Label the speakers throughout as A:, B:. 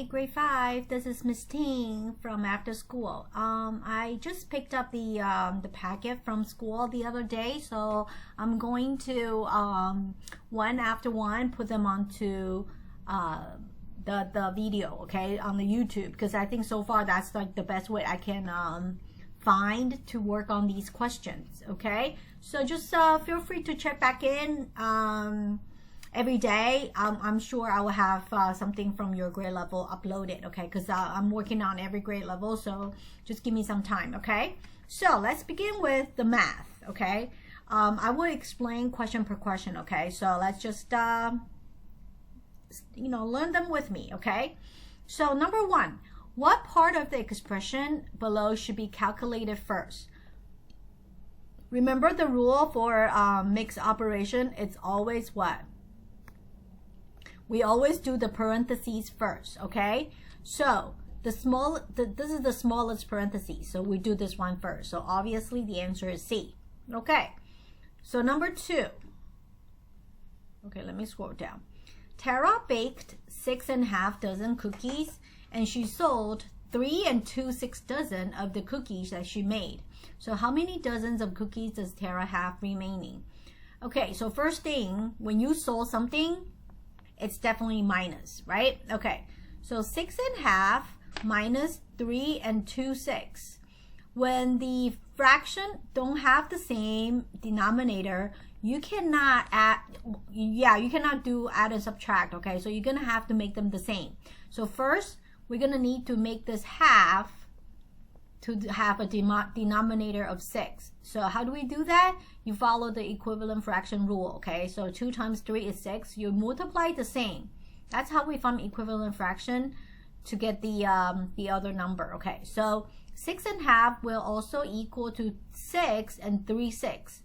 A: Hi, grade 5. This is Miss Ting from after school. I just picked up the packet from school the other day, so I'm going to one after one put them onto the video, okay, on the YouTube, because I think so far that's like the best way I can find to work on these questions. Okay, so just feel free to check back in every day. I'm sure I will have something from your grade level uploaded, okay, because I'm working on every grade level, so just give me some time. Okay, so let's begin with the math. Okay, I will explain question per question. Okay, so let's just learn them with me. Okay, so number one, what part of the expression below should be calculated first? Remember the rule for mixed operation. It's always what? We always do the parentheses first, okay? So this is the smallest parentheses, so we do this one first. So obviously the answer is C. Okay, so number two. Okay, let me scroll down. Tara baked 6½ dozen cookies, and she sold 3 2/6 dozen of the cookies that she made. So how many dozens of cookies does Tara have remaining? Okay, so first thing, when you sold something, it's definitely minus, right? Okay, so 6½ minus 3 2/6. When the fraction don't have the same denominator, you cannot add, you cannot do add and subtract, okay? So you're gonna have to make them the same. So first, we're gonna need to make this half to have a denominator of 6. So how do we do that? You follow the equivalent fraction rule, okay? So 2 times 3 is 6. You multiply the same. That's how we form equivalent fraction to get the other number, okay? So 6½ will also equal to 6 3/6.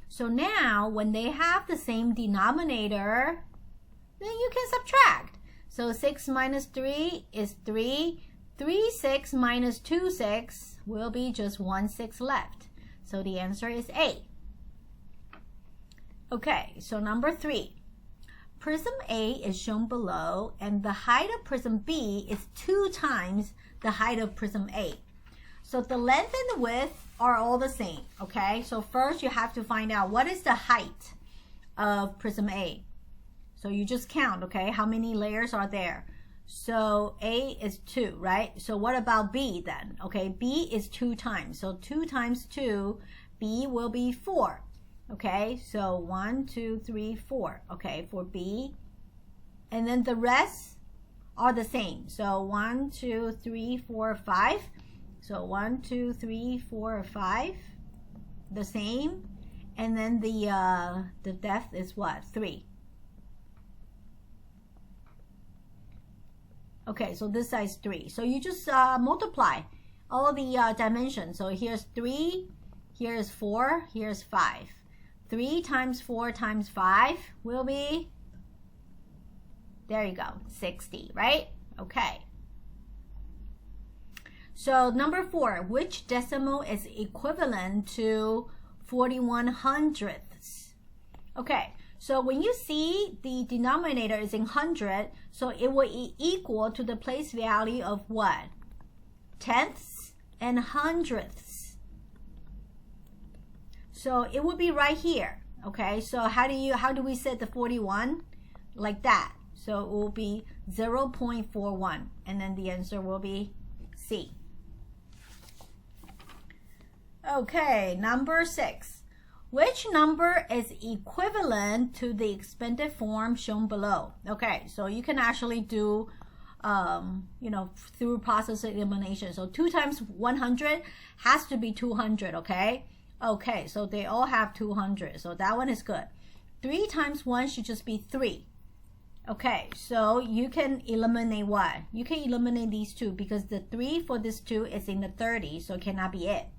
A: So now when they have the same denominator, then you can subtract. So 6 minus 3 is 3. 3/6 minus 2/6 will be just 1/6 left. So the answer is A. Okay, so number 3. Prism A is shown below, and the height of prism B is 2 times the height of prism A. So the length and the width are all the same, okay? So first you have to find out what is the height of prism A. So you just count, okay? How many layers are there? So A is 2, right? So what about B then? Okay, B is 2 times. So 2 times 2, B will be 4. Okay, so 1, 2, 3, 4. Okay, for B. And then the rest are the same. So 1, 2, 3, 4, 5. So 1, 2, 3, 4, 5. The same. And then the depth is what? 3. Okay, so this side is 3. So you just multiply all the dimensions. So here's 3, here is 4, here's 5. 3 times 4 times 5 will be, there you go, 60, right? Okay. So number 4, which decimal is equivalent to 41/100ths? Okay. So when you see the denominator is in 100, so it will equal to the place value of what? Tenths and hundredths. So it would be right here. Okay, so how do we set the 41? Like that. So it will be 0.41, and then the answer will be C. Okay, number 6. Which number is equivalent to the expanded form shown below? Okay, so you can actually do, through process of elimination. So 2 times 100 has to be 200, okay? Okay, so they all have 200, so that one is good. 3 times 1 should just be 3. Okay, so you can eliminate what? You can eliminate these 2 because the 3 for this 2 is in the 30, so it cannot be it.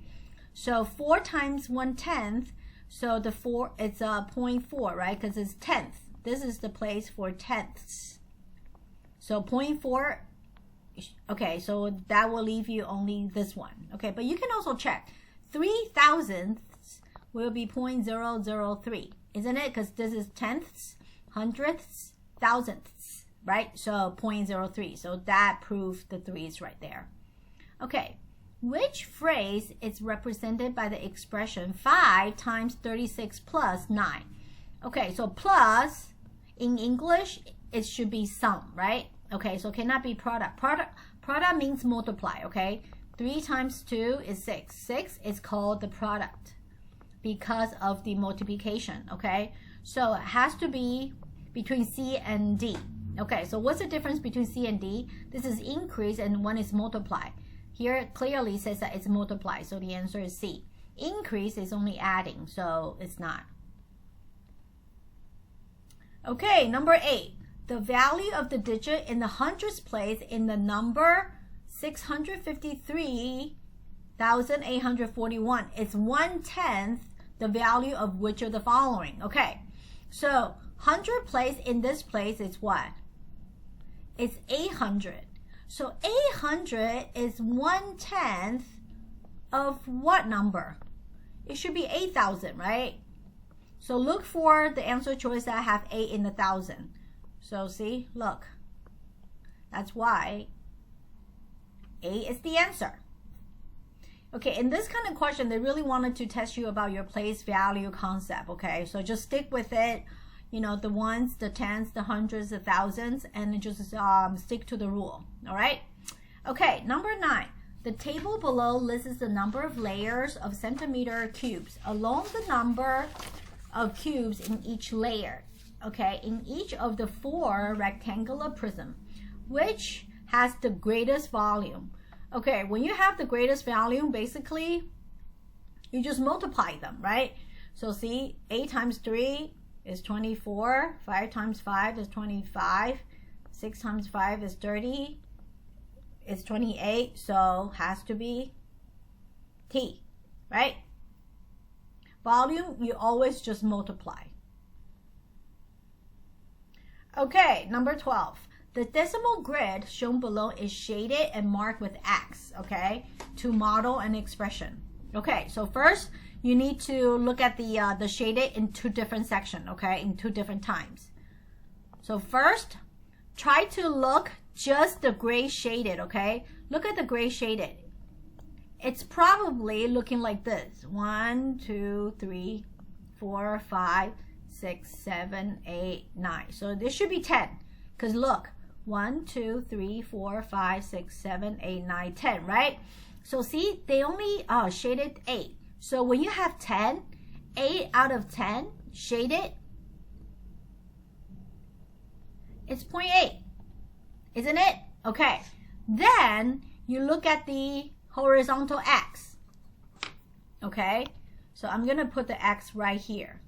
A: So 4 times 1/10, so the 4, it's 0.4, right? Because it's tenth. This is the place for tenths. So 0.4, okay, so that will leave you only this one. Okay, but you can also check. 3 thousandths will be 0.003, isn't it? Because this is tenths, hundredths, thousandths, right? So 0.03. So that proves the 3 is right there. Okay, which phrase is represented by the expression 5 times 36 plus 9? Okay, so plus, in English, it should be sum, right? Okay, so cannot be product. Product means multiply, okay? 3 times 2 is 6. 6 is called the product because of the multiplication, okay? So it has to be between C and D. Okay, so what's the difference between C and D? This is increase and one is multiply. Here it clearly says that it's multiply, so the answer is C. Increase is only adding, so it's not. Okay, number 8. The value of the digit in the hundreds place in the number 653,841 is 1/10 the value of which of the following. Okay, so 100 place in this place is what? It's 800. So 800 is 1/10 of what number? It should be 8,000, right? So look for the answer choice that have 8 in the 1,000. So see, look. That's why 8 is the answer. Okay, in this kind of question, they really wanted to test you about your place value concept, okay? So just stick with it, you know, the ones, the tens, the hundreds, the thousands, and just stick to the rule, all right? Okay, number 9. The table below lists the number of layers of centimeter cubes along the number of cubes in each layer, okay, in each of the 4 rectangular prism, which has the greatest volume. Okay, when you have the greatest volume, basically, you just multiply them, right? So see, 8 times 3 is 24, 5 times 5 is 25, 6 times 5 is 30, it's 28, so has to be T, right? Volume, you always just multiply. Okay, number 12. The decimal grid shown below is shaded and marked with X, okay, to model an expression. Okay, so first you need to look at the shaded in 2 different sections, okay, in 2 different times. So first, try to look just the gray shaded, okay? Look at the gray shaded. It's probably looking like this. 1, 2, 3, 4, 5, 6, 7, 8, 9. So this should be 10. Because look, 1, 2, 3, 4, 5, 6, 7, 8, 9, 10, right? So see, they only shaded 8. So when you have 10, 8 out of 10 shaded, it's 0.8, isn't it? Okay, then you look at the horizontal X. Okay, so I'm gonna put the X right here.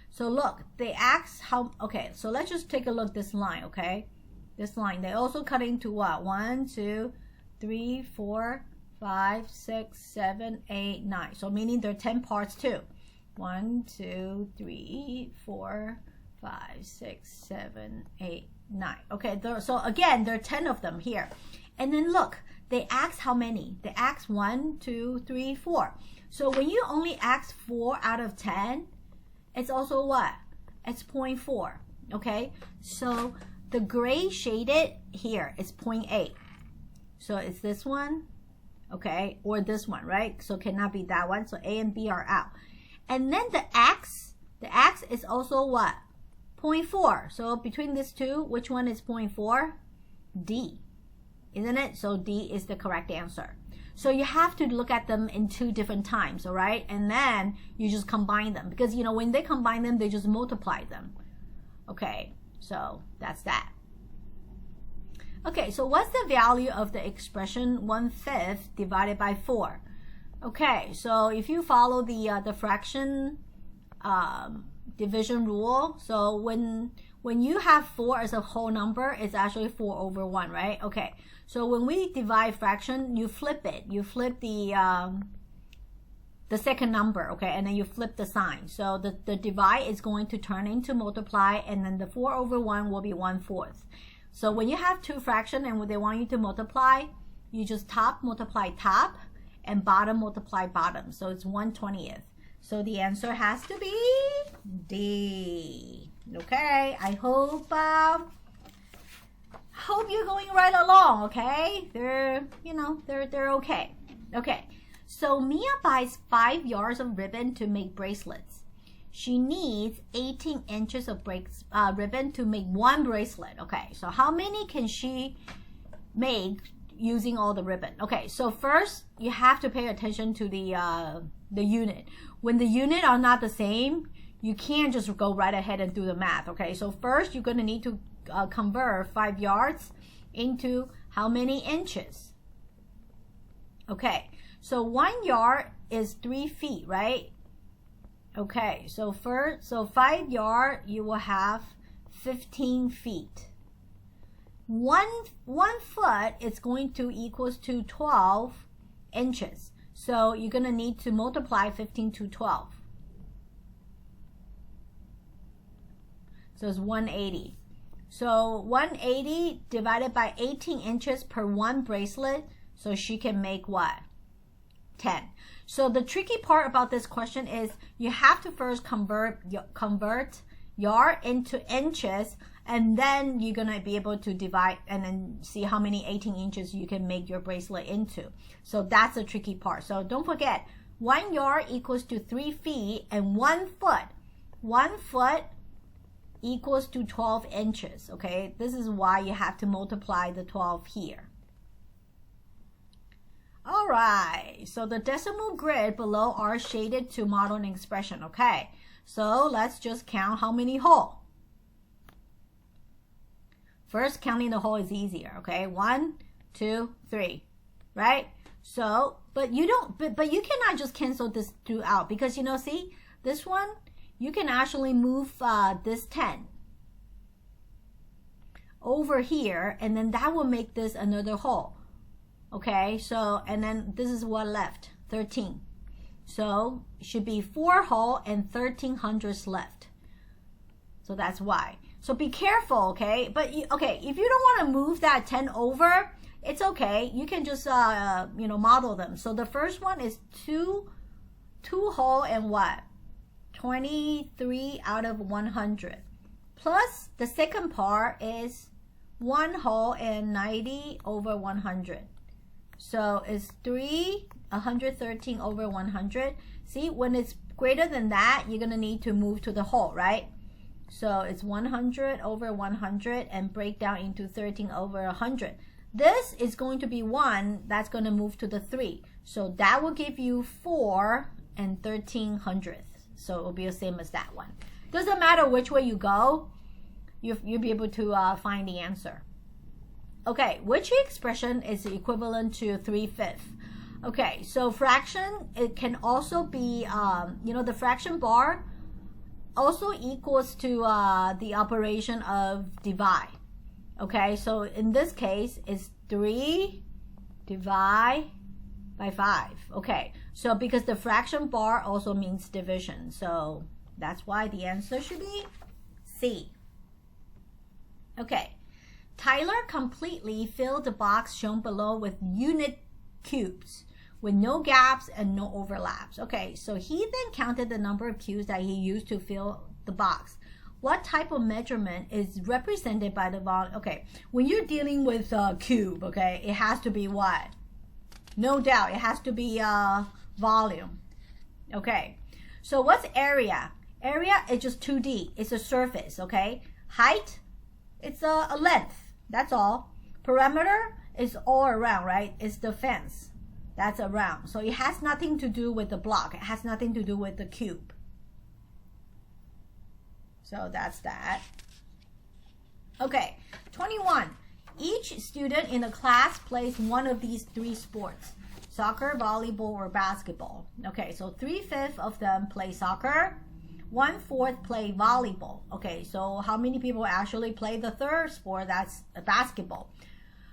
A: So look, the X, okay, so let's just take a look at this line, okay? This line, they also cut into what? 1, 2, 3, 4, 5, 6, 7, 8, 9. So meaning there are 10 parts too. 1, 2, 3, 4, 5, 6, 7, 8, 9. Okay, so again, there are 10 of them here. And then look, they ask how many? They ask 1, 2, 3, 4. So when you only ask 4 out of 10, it's also what? It's 0.4, okay? So the gray shaded here is 0.8. So it's this one, okay? Or this one, right? So cannot be that one. So A and B are out. And then the X is also what? 0.4. So between these two, which one is 0.4? D, isn't it? So D is the correct answer. So you have to look at them in 2 different times, all right? And then you just combine them. Because, you know, when they combine them, they just multiply them. Okay, so that's that. Okay, so what's the value of the expression 1/5 divided by 4? Okay, so if you follow the fraction division rule, so when you have 4 as a whole number, it's actually 4/1, right? Okay, so when we divide fraction, you flip it. You flip the second number, okay, and then you flip the sign. So the divide is going to turn into multiply, and then the 4/1 will be 1/4. So when you have 2 fractions and when they want you to multiply, you just top multiply top and bottom multiply bottom. So it's 1/20th. So the answer has to be D. Okay, I hope Hope you're going right along, okay? They're okay. Okay, so Mia buys 5 yards of ribbon to make bracelets. She needs 18 inches of ribbon to make 1 bracelet. Okay, so how many can she make using all the ribbon? Okay, so first you have to pay attention to the unit. When the unit are not the same, you can't just go right ahead and do the math. Okay, so first you're going to need to convert 5 yards into how many inches? Okay, so 1 yard is 3 feet, right? Okay, so 5 yard you will have 15 feet. One foot is going to equals to 12 inches. So you're going to need to multiply 15 to 12. So it's 180. So 180 divided by 18 inches per 1 bracelet. So she can make what? 10. So the tricky part about this question is you have to first convert yard into inches, and then you're going to be able to divide and then see how many 18 inches you can make your bracelet into. So that's the tricky part. So don't forget, 1 yard equals to 3 feet, and 1 foot equals to 12 inches. Okay, this is why you have to multiply the 12 here. All right, so the decimal grid below are shaded to model an expression. Okay, so let's just count how many whole. First, counting the whole is easier. Okay, 1, 2, 3, right? So, but you cannot just cancel this 2 out, because see this one, you can actually move this 10 over here, and then that will make this another whole. Okay, so, and then this is what left, 13. So it should be 4 whole and 13 hundredths left. So that's why. So be careful, okay? But okay, if you don't want to move that 10 over, it's okay. You can just model them. So the first one is 2 whole and what? 23 out of 100. Plus the second part is 1 whole and 90 over 100. So it's 113 over 100. See, when it's greater than that, you're going to need to move to the whole, right? So it's 100 over 100 and break down into 13 over 100. This is going to be 1. That's going to move to the 3. So that will give you 4 and 13 hundredths. So it will be the same as that one. Doesn't matter which way you go, you'll be able to find the answer. Okay, which expression is equivalent to 3/5? Okay, so fraction, it can also be, the fraction bar also equals to the operation of divide. Okay, so in this case, it's 3 divided by 5. Okay, so because the fraction bar also means division, so that's why the answer should be C. Okay. Tyler completely filled the box shown below with unit cubes with no gaps and no overlaps. Okay, so he then counted the number of cubes that he used to fill the box. What type of measurement is represented by the volume? Okay, when you're dealing with a cube, okay, it has to be what? No doubt, it has to be volume. Okay, so what's area? Area is just 2D. It's a surface, okay? Height, it's a length. That's all. Perimeter is all around, right? It's the fence. That's around. So it has nothing to do with the block. It has nothing to do with the cube. So that's that. Okay, 21. Each student in the class plays one of these 3 sports: soccer, volleyball, or basketball. Okay, so 3/5 of them play soccer. 1/4 play volleyball. Okay, so how many people actually play the third sport? That's basketball.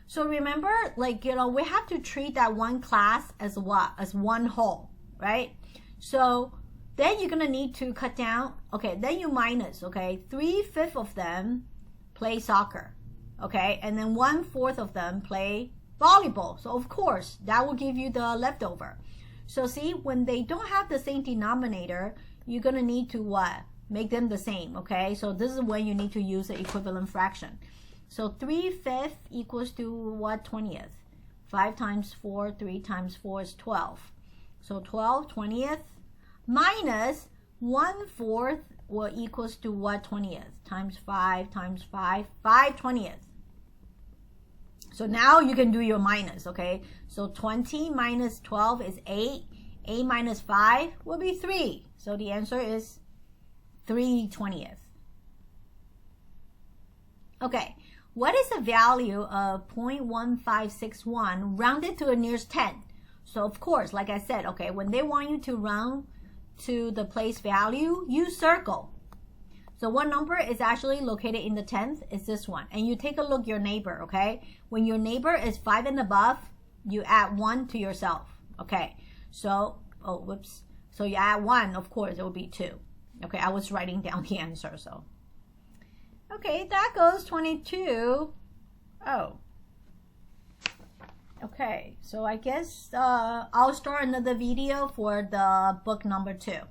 A: So remember, we have to treat that one class as what? As one whole, right? So then you're gonna need to cut down. Okay, then you minus. Okay, 3/5 of them play soccer. Okay, and then 1/4 of them play volleyball. So of course that will give you the leftover. So see, when they don't have the same denominator, you're going to need to what? Make them the same, okay? So this is when you need to use the equivalent fraction. So 3/5 equals to what 20th? 5 times 4, 3 times 4 is 12. So 12 20th minus 1/4 will equals to what 20th? Times 5 times 5, 5 20th. So now you can do your minus, okay? So 20 minus 12 is 8. 8 minus 5 will be 3. So the answer is 3 20th. Okay, what is the value of 0.1561 rounded to the nearest 10? So of course, like I said, okay, when they want you to round to the place value, you circle. So what number is actually located in the 10th is this one. And you take a look at your neighbor, okay? When your neighbor is 5 and above, you add 1 to yourself, okay? So, oh, whoops. So you add 1, of course, it will be 2. Okay, I was writing down the answer, so. Okay, that goes 22. Oh. Okay, so I guess I'll start another video for the book number 2.